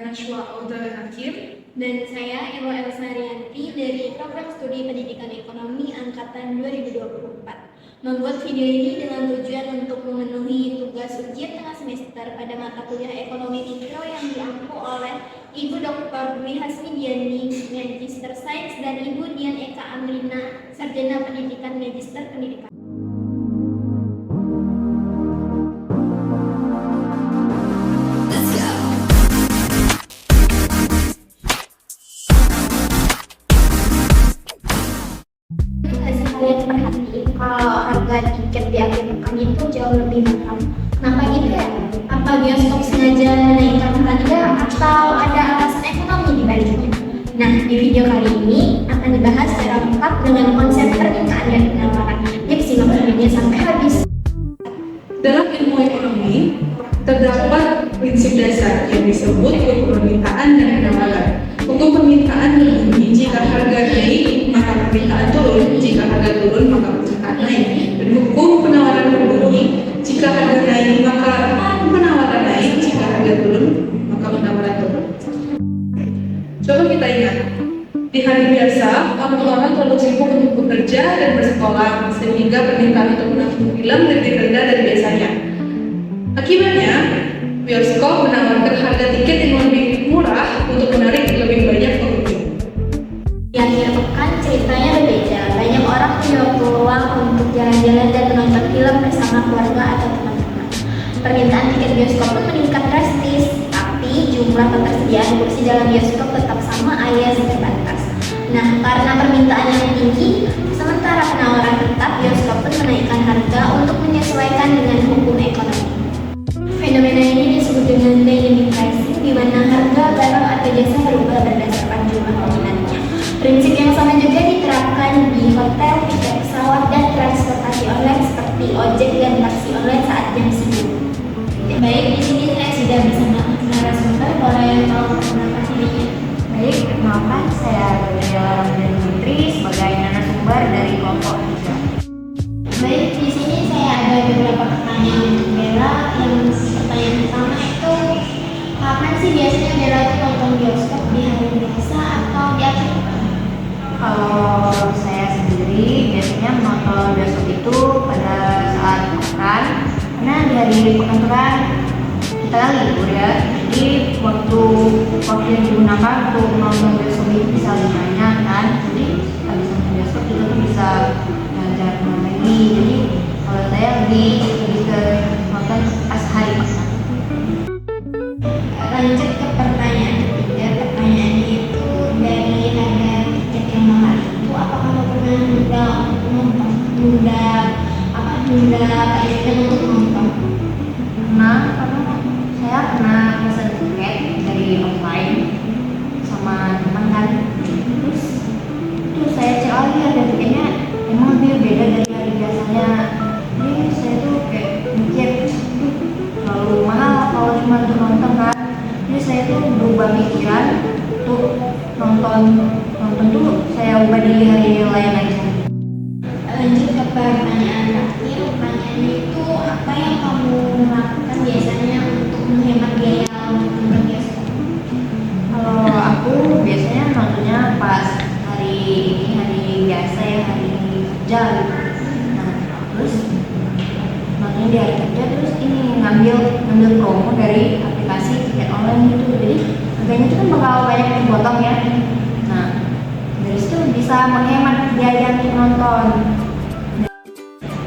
Nashwa Audal Hakim. Dan saya Elo Elsa Rianti dari Program Studi Pendidikan Ekonomi Angkatan 2024. Membuat video ini dengan tujuan untuk memenuhi tugas ujian tengah semester pada mata kuliah Ekonomi Mikro yang diampu oleh Ibu Dr. Dwi Hasmi Diani, Magister Sains, dan Ibu Dian Eka Amrina, Sarjana Pendidikan Magister Pendidikan. Kalian perhatiin kalau harga tiket di akhir pekan itu jauh lebih mahal. Kenapa gitu ya? Apa bioskop sengaja menaikkan harga atau ada alasan ekonomi di baliknya? Nah, di video kali ini akan dibahas secara lengkap dengan konsep permintaan dan penawaran. Yuk simak videonya sampai habis. Dalam ilmu ekonomi, terdapat prinsip dasar yang disebut hukum permintaan dan penawaran. Hukum permintaan berbunyi jika harga naik, maka permintaan turun, jika harga turun, maka permintaan naik. Dan hukum penawaran berbunyi jika harga naik, maka penawaran naik, jika harga turun, maka penawaran turun. Coba kita ingat, di hari biasa, orang-orang terlalu sibuk untuk bekerja dan bersekolah, sehingga permintaan untuk menonton film lebih rendah dari biasanya. Akibatnya, bioskop menawarkan harga tiket yang lebih murah untuk menarik lebih banyak pengunjung. Di akhir pekan ceritanya berbeda. Banyak orang punya waktu luang untuk jalan-jalan dan menonton film bersama keluarga atau teman-teman. Permintaan tiket bioskop pun meningkat drastis, tapi jumlah ketersediaan kursi dalam bioskop tetap sama alias terbatas. Nah, karena permintaan yang tinggi, sementara penawaran tetap, bioskop pun menaikkan harga untuk menyesuaikan dengan hukum ekonomi. Fenomena ini disebut dengan dynamic pricing, di mana harga barang atau jasa berubah berdasarkan jumlah peminatnya. Prinsip yang sama juga diterapkan di hotel, tiket pesawat, dan transportasi online seperti ojek dan taksi online saat jam sibuk. Baik, di sini saya sudah bersama narasumber. Boleh tahu perkenalkan dirinya? Baik, perkenalkan saya Gabriela Ramadan Putri sebagai narasumber dari kelompok 3. Baik, di sini saya ada beberapa pertanyaan untuk Bella. Yang pertanyaan pertama itu, kapan sih biasanya Bella tuh nonton bioskop, di hari biasa atau di akhir pekan? Kalau saya sendiri biasanya menonton bioskop itu pada saat pekan, karena di hari pekan itu kan kita libur ya, jadi waktu yang digunakan untuk menonton bioskop itu bisa lebih banyak kan, jadi habis nonton bioskop kita tuh bisa belajar lagi. Jadi kalau saya lebih ke nonton pas hari pekan. Lanjut ke pertanyaan ketiga. Pertanyaannya itu, dari harga tiket yang mahal itu, apa kamu pernah nunda untuk nonton? Nunda keinginan untuk nonton? Karena saya pernah pesan tiket dari offline sama teman kan, terus saya cek lagi harga tiketnya emang dia beda dari hari biasanya. Jadi saya tuh kayak mikir terlalu mahal kalau cuma untuk nonton kan. Jadi saya tuh berubah pikiran untuk nonton tuh saya ubah di hari lain aja. Lanjut ke pertanyaan terakhir. Pertanyaannya itu, apa yang kamu lakukan biasanya untuk menghemat biaya untuk berbioskop? Kalau aku biasanya nontonnya pas hari biasa ya, hari kerja gitu. Nah, terus nontonnya di hari kerja, terus ini ngambil promo dari aplikasi tiket online gitu. Jadi harganya itu kan bakal banyak terpotong ya. Nah, dari situ bisa menghemat biaya untuk nonton.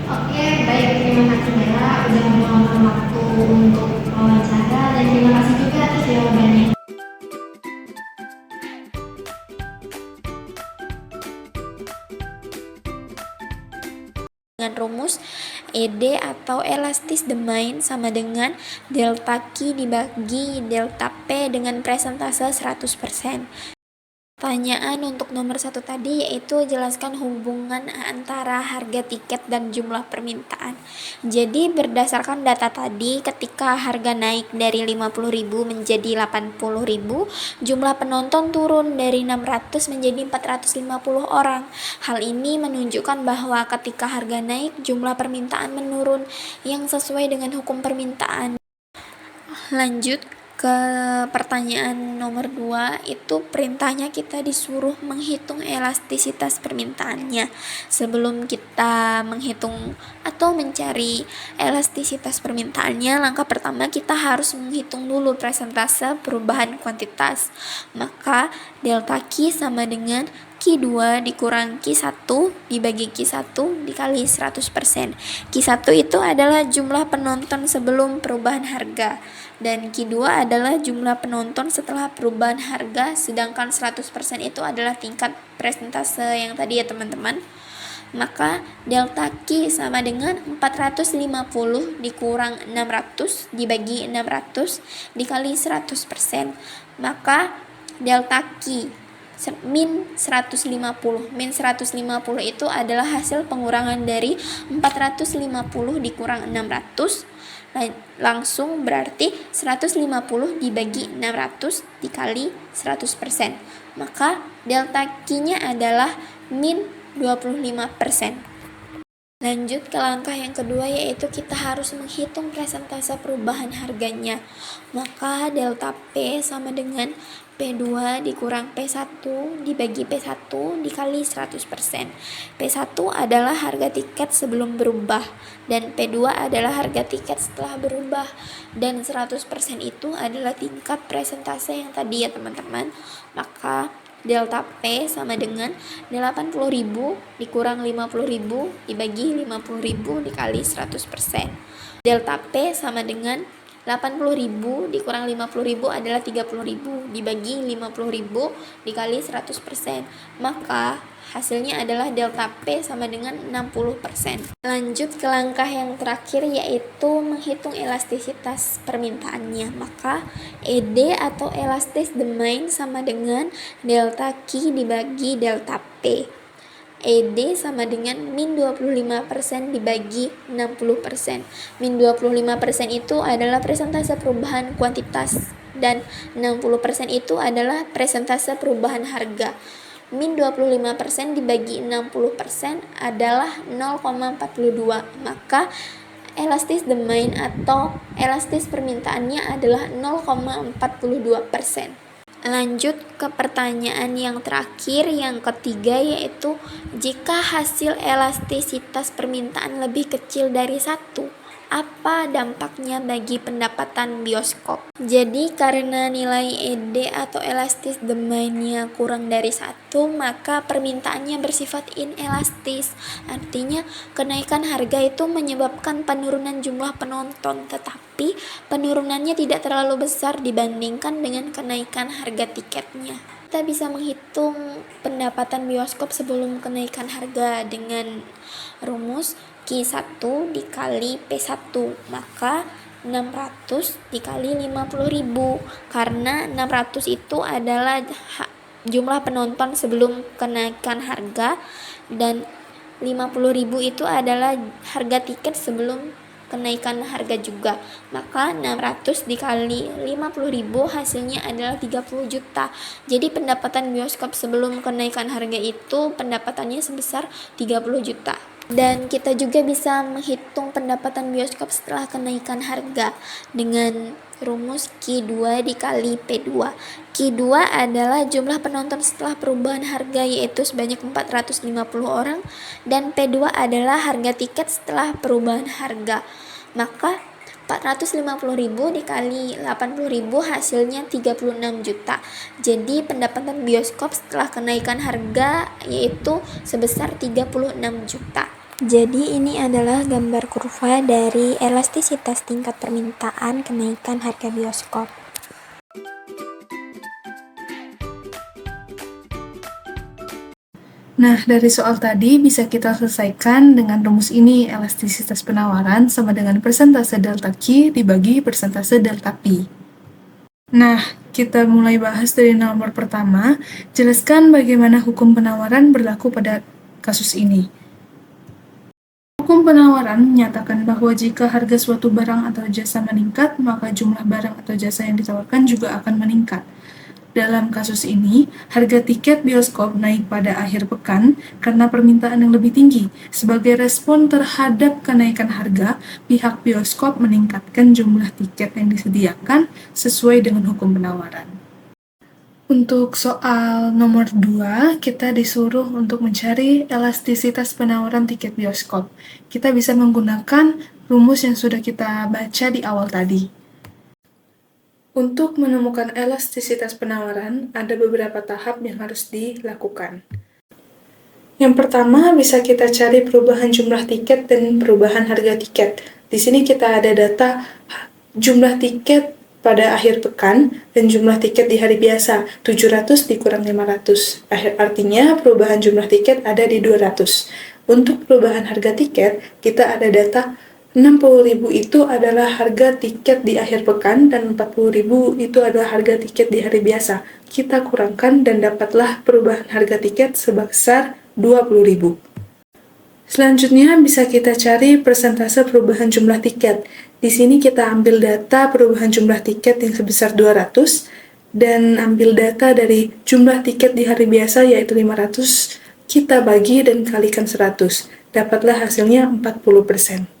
Oke, baik. Terima kasih Bella udah meluangkan waktu untuk wawancara, dan terima kasih juga atas jawabannya. Dengan rumus ED atau elastis domain sama dengan delta Q dibagi delta P dengan presentase 100%. Pertanyaan untuk nomor 1 tadi yaitu jelaskan hubungan antara harga tiket dan jumlah permintaan. Jadi berdasarkan data tadi, ketika harga naik dari 50.000 menjadi 80.000, jumlah penonton turun dari 600 menjadi 450 orang. Hal ini menunjukkan bahwa ketika harga naik, jumlah permintaan menurun yang sesuai dengan hukum permintaan. Lanjut ke pertanyaan nomor 2, itu perintahnya kita disuruh menghitung elastisitas permintaannya. Sebelum kita menghitung atau mencari elastisitas permintaannya, langkah pertama kita harus menghitung dulu presentase perubahan kuantitas. Maka delta Q sama dengan Q2 dikurang Q1 dibagi Q1 dikali 100%. Q1 itu adalah jumlah penonton sebelum perubahan harga, dan Q2 adalah jumlah penonton setelah perubahan harga, sedangkan 100% itu adalah tingkat presentase yang tadi ya teman-teman. Maka delta Q sama dengan 450 dikurang 600 dibagi 600 dikali 100%. Maka delta Q min 150 itu adalah hasil pengurangan dari 450 dikurang 600, langsung berarti 150 dibagi 600 dikali 100%. Maka delta Q-nya adalah min 25%. Lanjut ke langkah yang kedua, yaitu kita harus menghitung presentase perubahan harganya. Maka delta P sama dengan P2 dikurang P1 dibagi P1 dikali 100%. P1 adalah harga tiket sebelum berubah, dan P2 adalah harga tiket setelah berubah, dan 100% itu adalah tingkat presentase yang tadi ya teman-teman. Maka delta P sama dengan 80.000 dikurang 50.000 dibagi 50.000 dikali 100%. Delta P sama dengan 80.000 dikurang 50.000 adalah 30.000 dibagi 50.000 dikali 100%. Maka hasilnya adalah delta P sama dengan 60%. Lanjut ke langkah yang terakhir, yaitu menghitung elastisitas permintaannya. Maka ED atau elastis demand sama dengan delta Q dibagi delta P. ED sama dengan min 25% dibagi 60%. Min 25% itu adalah presentase perubahan kuantitas, dan 60% itu adalah presentase perubahan harga. Min 25% dibagi 60% adalah 0,42. Maka elastis demand atau elastis permintaannya adalah 0,42%. Lanjut ke pertanyaan yang terakhir, yang ketiga, yaitu jika hasil elastisitas permintaan lebih kecil dari 1, apa dampaknya bagi pendapatan bioskop? Jadi karena nilai ED atau elastis demand-nya kurang dari 1, maka permintaannya bersifat inelastis. Artinya kenaikan harga itu menyebabkan penurunan jumlah penonton, tetapi penurunannya tidak terlalu besar dibandingkan dengan kenaikan harga tiketnya. Kita bisa menghitung pendapatan bioskop sebelum kenaikan harga dengan rumus Q1 dikali P1. Maka 600 dikali 50.000, karena 600 itu adalah jumlah penonton sebelum kenaikan harga, dan 50.000 itu adalah harga tiket sebelum kenaikan harga juga. Maka 600 dikali 50.000 hasilnya adalah 30 juta. Jadi pendapatan bioskop sebelum kenaikan harga itu pendapatannya sebesar 30 juta. Dan kita juga bisa menghitung pendapatan bioskop setelah kenaikan harga dengan rumus Q2 dikali P2. Q2 adalah jumlah penonton setelah perubahan harga, yaitu sebanyak 450 orang, dan P2 adalah harga tiket setelah perubahan harga. Maka 450.000 dikali 80.000 hasilnya 36 juta. Jadi pendapatan bioskop setelah kenaikan harga yaitu sebesar 36 juta. Jadi ini adalah gambar kurva dari elastisitas tingkat permintaan kenaikan harga bioskop. Nah, dari soal tadi bisa kita selesaikan dengan rumus ini. Elastisitas penawaran sama dengan persentase delta Q dibagi persentase delta P. Nah, kita mulai bahas dari nomor pertama. Jelaskan bagaimana hukum penawaran berlaku pada kasus ini. Hukum penawaran menyatakan bahwa jika harga suatu barang atau jasa meningkat, maka jumlah barang atau jasa yang ditawarkan juga akan meningkat. Dalam kasus ini, harga tiket bioskop naik pada akhir pekan karena permintaan yang lebih tinggi. Sebagai respon terhadap kenaikan harga, pihak bioskop meningkatkan jumlah tiket yang disediakan sesuai dengan hukum penawaran. Untuk soal nomor 2, kita disuruh untuk mencari elastisitas penawaran tiket bioskop. Kita bisa menggunakan rumus yang sudah kita baca di awal tadi. Untuk menemukan elastisitas penawaran, ada beberapa tahap yang harus dilakukan. Yang pertama, bisa kita cari perubahan jumlah tiket dan perubahan harga tiket. Di sini kita ada data jumlah tiket pada akhir pekan dan jumlah tiket di hari biasa, 700 dikurang 500. Artinya perubahan jumlah tiket ada di 200. Untuk perubahan harga tiket, kita ada data 60.000 itu adalah harga tiket di akhir pekan dan 40.000 itu adalah harga tiket di hari biasa. Kita kurangkan dan dapatlah perubahan harga tiket sebesar 20.000. Selanjutnya bisa kita cari persentase perubahan jumlah tiket. Di sini kita ambil data perubahan jumlah tiket yang sebesar 200 dan ambil data dari jumlah tiket di hari biasa yaitu 500, kita bagi dan kalikan 100. Dapatlah hasilnya 40%.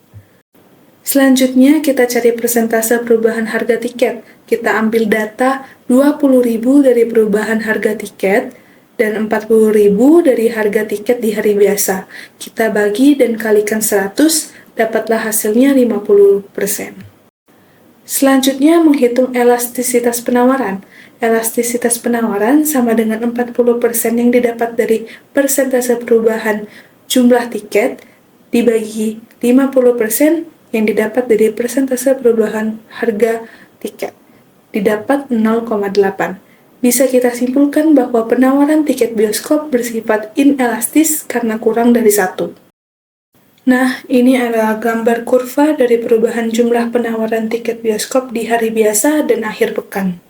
Selanjutnya, kita cari persentase perubahan harga tiket. Kita ambil data 20.000 dari perubahan harga tiket dan 40.000 dari harga tiket di hari biasa. Kita bagi dan kalikan 100, dapatlah hasilnya 50%. Selanjutnya, menghitung elastisitas penawaran. Elastisitas penawaran sama dengan 40% yang didapat dari persentase perubahan jumlah tiket dibagi 50% yang didapat dari persentase perubahan harga tiket, didapat 0,8. Bisa kita simpulkan bahwa penawaran tiket bioskop bersifat inelastis karena kurang dari 1. Nah, ini adalah gambar kurva dari perubahan jumlah penawaran tiket bioskop di hari biasa dan akhir pekan.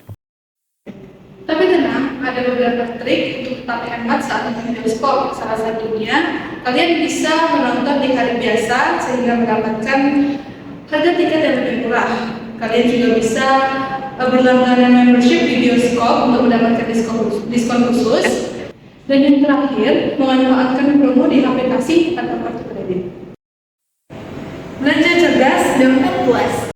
Tapi tenang, ada beberapa trik untuk tetap hemat saat nonton bioskop. Salah satunya, kalian bisa menonton di hari biasa sehingga mendapatkan harga tiket yang lebih murah. Kalian juga bisa berlangganan membership di bioskop untuk mendapatkan diskon khusus. Dan yang terakhir, memanfaatkan promo di aplikasi atau kartu kredit. Belanja cerdas dan puas.